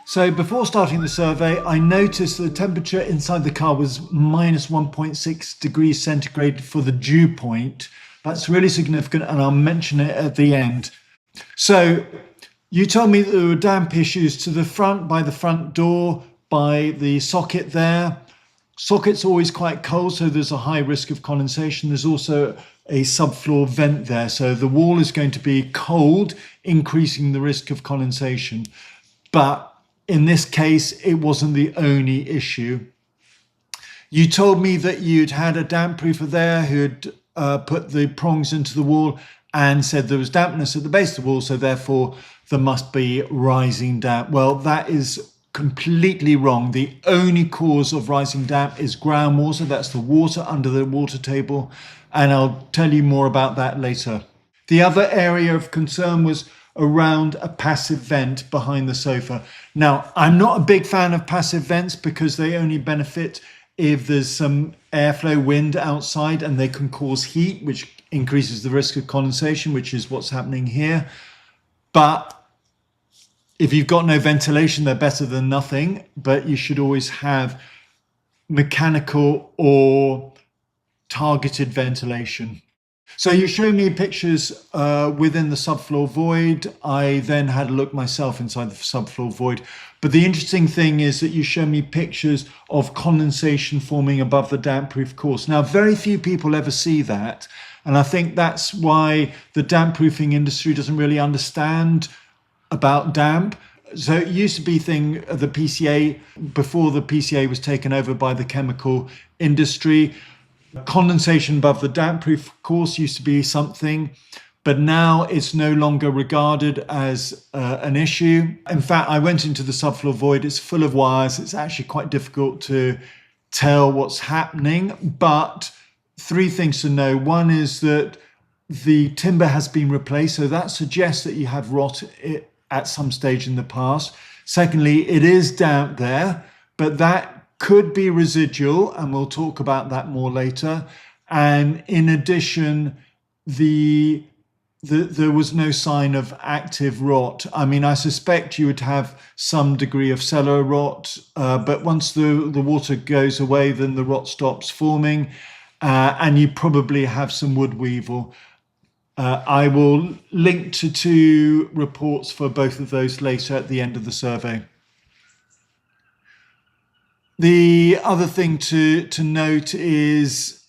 So before starting the survey, I noticed the temperature inside the car was minus 1.6 degrees centigrade for the dew point. That's really significant, and I'll mention it at the end. So you told me that there were damp issues to the front, by the front door, by the socket there. Socket's always quite cold, so there's a high risk of condensation. There's also a subfloor vent there, so the wall is going to be cold, increasing the risk of condensation. But in this case, it wasn't the only issue. You told me that you'd had a damp proofer there who'd put the prongs into the wall and said there was dampness at the base of the wall, so therefore there must be rising damp. Well, that is completely wrong. The only cause of rising damp is groundwater. That's the water under the water table, and I'll tell you more about that later. The other area of concern was around a passive vent behind the sofa. Now, I'm not a big fan of passive vents because they only benefit if there's some airflow, wind outside, and they can cause heat, which increases the risk of condensation, which is what's happening here. But if you've got no ventilation, they're better than nothing, but you should always have mechanical or targeted ventilation. So you showed me pictures within the subfloor void. I then had a look myself inside the subfloor void. But the interesting thing is that you show me pictures of condensation forming above the damp-proof course. Now, very few people ever see that. And I think that's why the damp-proofing industry doesn't really understand about damp. So it used to be the PCA, before the PCA was taken over by the chemical industry. Condensation above the damp-proof course used to be something, but now it's no longer regarded as an issue. In fact, I went into the subfloor void. It's full of wires. It's actually quite difficult to tell what's happening, but three things to know. One is that the timber has been replaced, so that suggests that you have rot at some stage in the past. Secondly, it is damp there, but that could be residual, and we'll talk about that more later. And in addition, there was no sign of active rot. I mean, I suspect you would have some degree of cellar rot, but once the water goes away, then the rot stops forming, and you probably have some wood weevil. I will link to 2 reports for both of those later at the end of the survey. The other thing to note is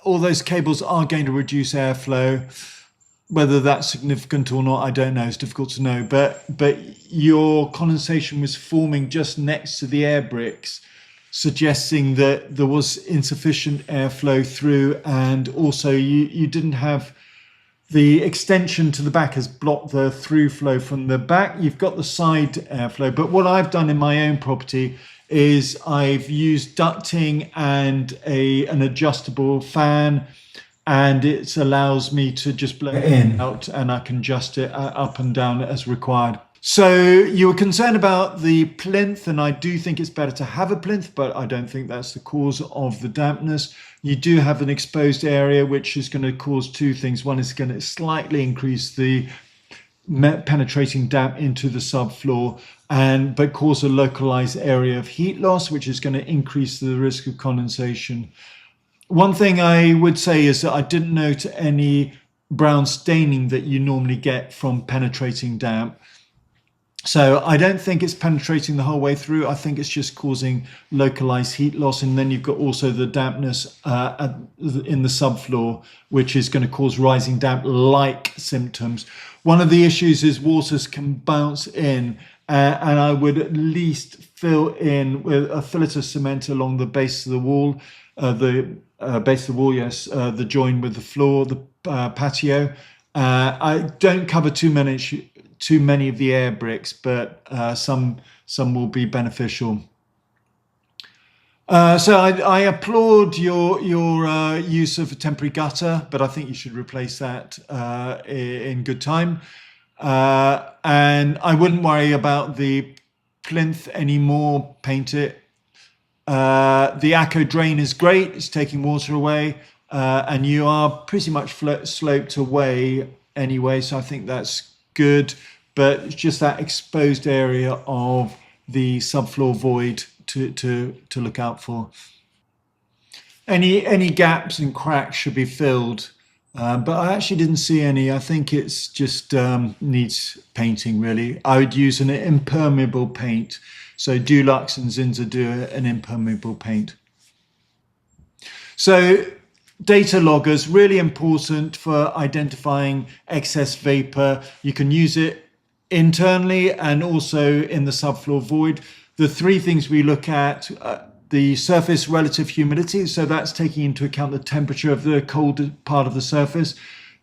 all those cables are going to reduce airflow. Whether that's significant or not, I don't know. It's difficult to know. But your condensation was forming just next to the air bricks, suggesting that there was insufficient airflow through, and also you didn't have the extension to the back has blocked the through flow from the back. You've got the side airflow. But what I've done in my own property is I've used ducting and an adjustable fan, and it allows me to just blow it in out, and I can adjust it up and down as required. So you were concerned about the plinth, and I do think it's better to have a plinth, but I don't think that's the cause of the dampness. You do have an exposed area, which is going to cause 2 things. One is going to slightly increase the penetrating damp into the subfloor, but cause a localized area of heat loss, which is going to increase the risk of condensation. One thing I would say is that I didn't note any brown staining that you normally get from penetrating damp. So I don't think it's penetrating the whole way through. I think it's just causing localized heat loss. And then you've got also the dampness in the subfloor, which is going to cause rising damp-like symptoms. One of the issues is waters can bounce in, and I would at least fill in with a fillet of cement along the base of the wall, the join with the floor, the patio. I don't cover too many of the air bricks, but some will be beneficial. So I applaud your use of a temporary gutter, but I think you should replace that in good time. And I wouldn't worry about the plinth anymore. Paint it. The ACO drain is great. It's taking water away, and you are pretty much sloped away anyway, so I think that's good. But it's just that exposed area of the subfloor void to look out for. Any gaps and cracks should be filled, but I actually didn't see any. I think it's just needs painting, really. I would use an impermeable paint. So Dulux and Zinza do an impermeable paint. So data loggers, really important for identifying excess vapor. You can use it internally and also in the subfloor void. The three things we look at, the surface relative humidity, so that's taking into account the temperature of the cold part of the surface.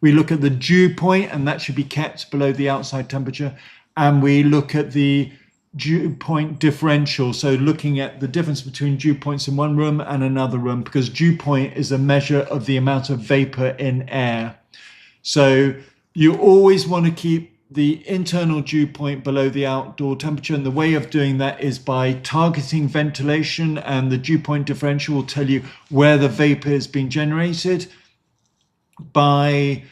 We look at the dew point, and that should be kept below the outside temperature. And we look at the dew point differential, so looking at the difference between dew points in one room and another room, because dew point is a measure of the amount of vapor in air. So you always want to keep the internal dew point below the outdoor temperature, and the way of doing that is by targeting ventilation, and the dew point differential will tell you where the vapor is being generated. By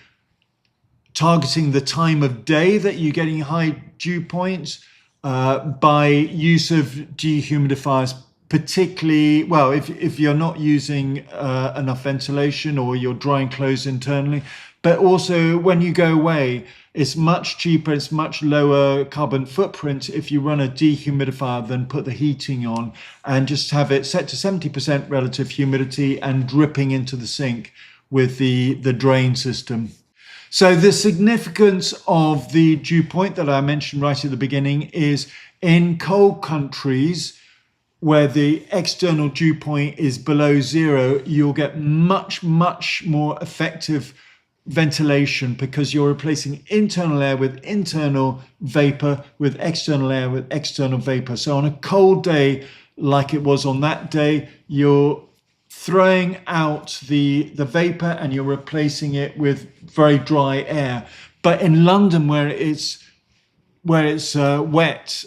targeting the time of day that you're getting high dew points, by use of dehumidifiers, particularly, well, if you're not using enough ventilation or you're drying clothes internally, but also when you go away, it's much cheaper, it's much lower carbon footprint if you run a dehumidifier than put the heating on and just have it set to 70% relative humidity and dripping into the sink with the drain system. So the significance of the dew point that I mentioned right at the beginning is in cold countries where the external dew point is below zero, you'll get much, much more effective ventilation because you're replacing internal air with internal vapor with external air with external vapor. So on a cold day, like it was on that day, you're throwing out the vapor and you're replacing it with very dry air. But in London, where it's wet,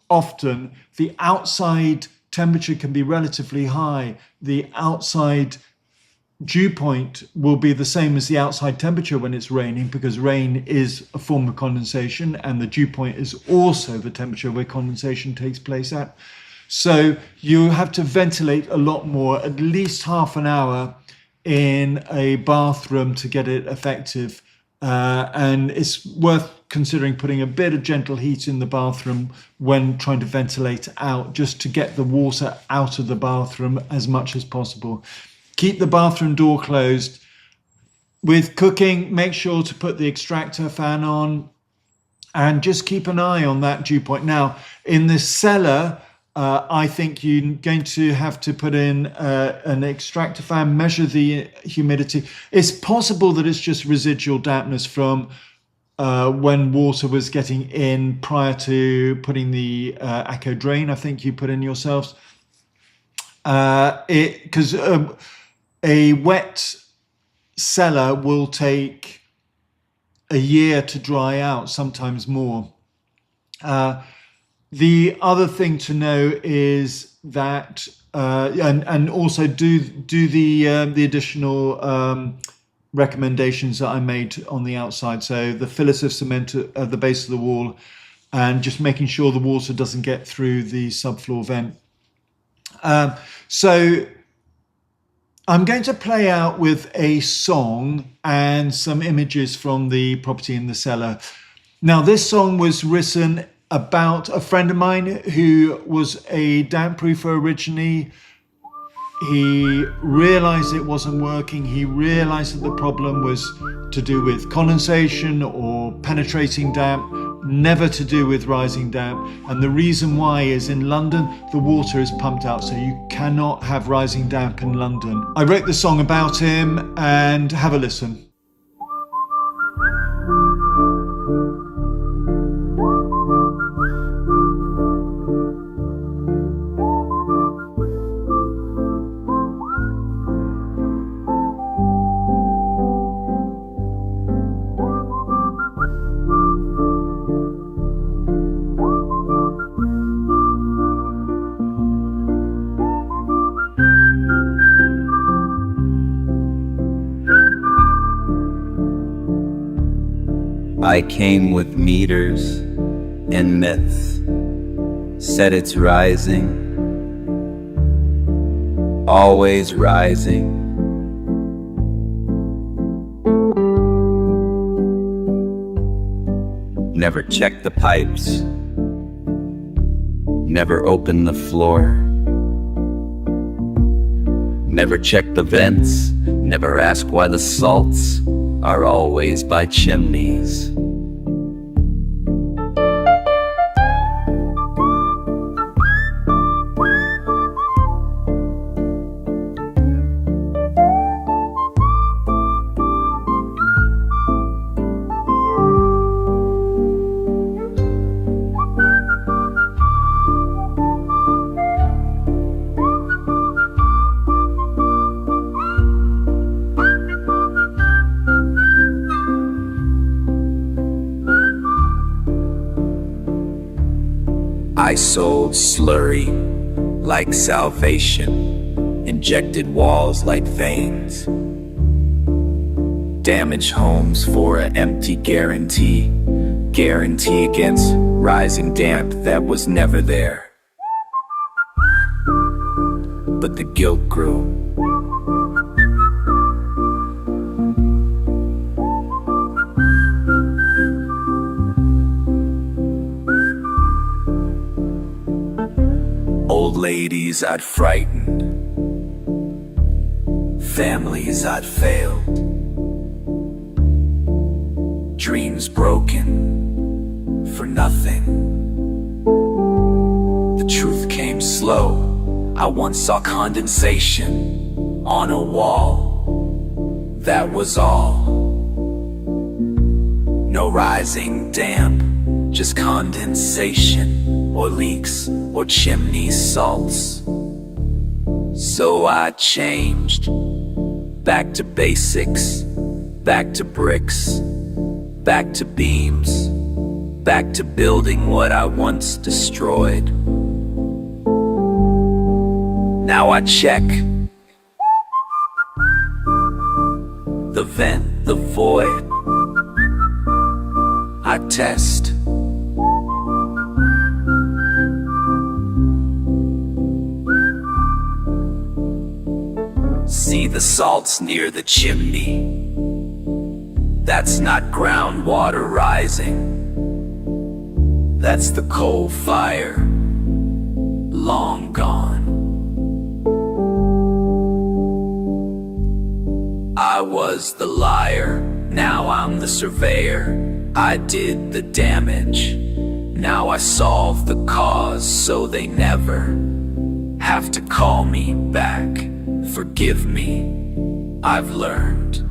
often the outside temperature can be relatively high. The outside dew point will be the same as the outside temperature when it's raining, because rain is a form of condensation and the dew point is also the temperature where condensation takes place at. So you have to ventilate a lot more, at least half an hour in a bathroom to get it effective. And it's worth considering putting a bit of gentle heat in the bathroom when trying to ventilate out, just to get the water out of the bathroom as much as possible. Keep the bathroom door closed. With cooking, make sure to put the extractor fan on and just keep an eye on that dew point. Now, in the cellar, I think you're going to have to put in an extractor fan, measure the humidity. It's possible that it's just residual dampness from when water was getting in prior to putting the ACO drain, I think you put in yourselves. Because a wet cellar will take a year to dry out, sometimes more. The other thing to know is that, and also do the additional recommendations that I made on the outside. So the fillets of cement at the base of the wall, and just making sure the water doesn't get through the subfloor vent. So I'm going to play out with a song and some images from the property in the cellar. Now, this song was written about a friend of mine who was a damp proofer originally. He realized it wasn't working. He realized that the problem was to do with condensation or penetrating damp, never to do with rising damp. And the reason why is in London, the water is pumped out, so you cannot have rising damp in London. I wrote the song about him, and have a listen. I came with meters and myths, said it's rising, always rising. Never check the pipes, never open the floor, never check the vents, never ask why the salts are always by chimneys. I sold slurry like salvation, injected walls like veins, damaged homes for an empty guarantee against rising damp that was never there. But the guilt grew. Old ladies I'd frightened, families I'd failed, dreams broken for nothing. The truth came slow. I once saw condensation on a wall. That was all. No rising damp, just condensation, or leaks, or chimney salts. So I changed, back to basics, back to bricks, back to beams, back to building what I once destroyed. Now I check the vent, the void. I test. See the salts near the chimney. That's not groundwater rising. That's the coal fire, long gone. I was the liar, now I'm the surveyor. I did the damage, now I solve the cause, so they never have to call me back. Forgive me, I've learned.